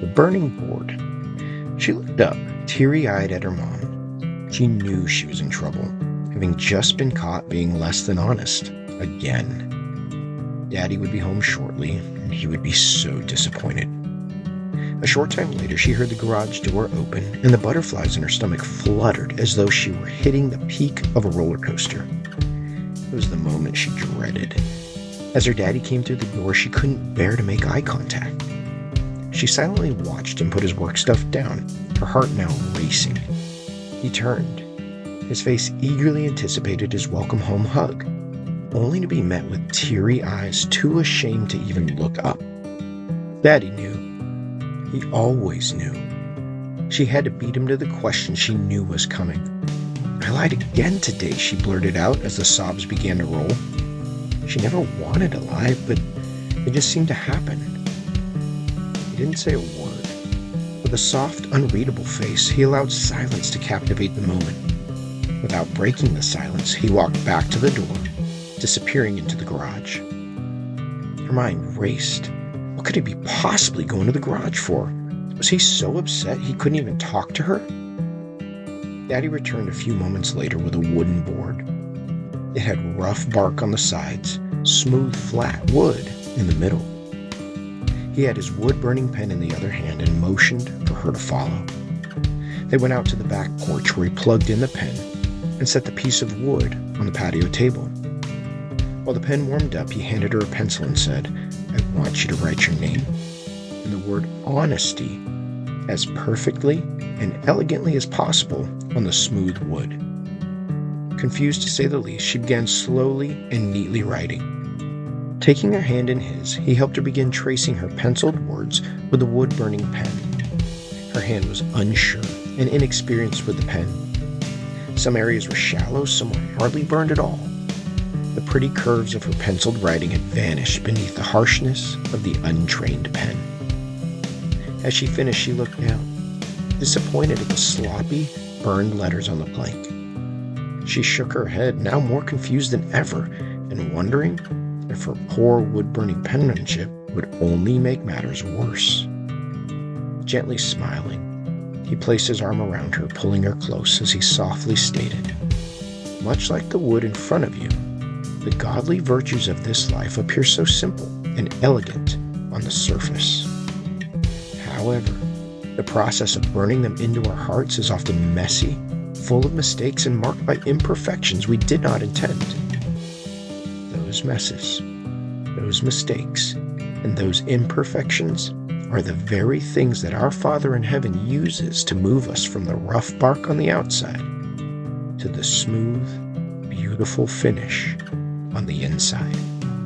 the burning board. She looked up, teary-eyed at her mom. She knew she was in trouble, having just been caught being less than honest. Again. Daddy would be home shortly, and he would be so disappointed. A short time later, she heard the garage door open, and the butterflies in her stomach fluttered as though she were hitting the peak of a roller coaster. It was the moment she dreaded. As her daddy came through the door, she couldn't bear to make eye contact. She silently watched him put his work stuff down, her heart now racing. He turned. His face eagerly anticipated his welcome home hug, only to be met with teary eyes too ashamed to even look up. Daddy knew. He always knew. She had to beat him to the question she knew was coming. "I lied again today," she blurted out as the sobs began to roll. She never wanted to lie, but it just seemed to happen. He didn't say a word. With a soft, unreadable face, he allowed silence to captivate the moment. Without breaking the silence, he walked back to the door, disappearing into the garage. Her mind raced. What could he be possibly going to the garage for? Was he so upset he couldn't even talk to her? Daddy returned a few moments later with a wooden board. It had rough bark on the sides, smooth, flat wood in the middle. He had his wood-burning pen in the other hand and motioned for her to follow. They went out to the back porch where he plugged in the pen and set the piece of wood on the patio table. While the pen warmed up, he handed her a pencil and said, "I want you to write your name and the word honesty as perfectly and elegantly as possible on the smooth wood." Confused to say the least, she began slowly and neatly writing. Taking her hand in his, he helped her begin tracing her penciled words with the wood-burning pen. Her hand was unsure and inexperienced with the pen. Some areas were shallow, some were hardly burned at all. The pretty curves of her penciled writing had vanished beneath the harshness of the untrained pen. As she finished, she looked down, disappointed at the sloppy, burned letters on the plank. She shook her head, now more confused than ever, and wondering if her poor wood-burning penmanship would only make matters worse. Gently smiling, he placed his arm around her, pulling her close as he softly stated, "Much like the wood in front of you, the godly virtues of this life appear so simple and elegant on the surface. However, the process of burning them into our hearts is often messy, full of mistakes, and marked by imperfections we did not intend. Those messes, those mistakes, and those imperfections are the very things that our Father in heaven uses to move us from the rough bark on the outside to the smooth, beautiful finish on the inside."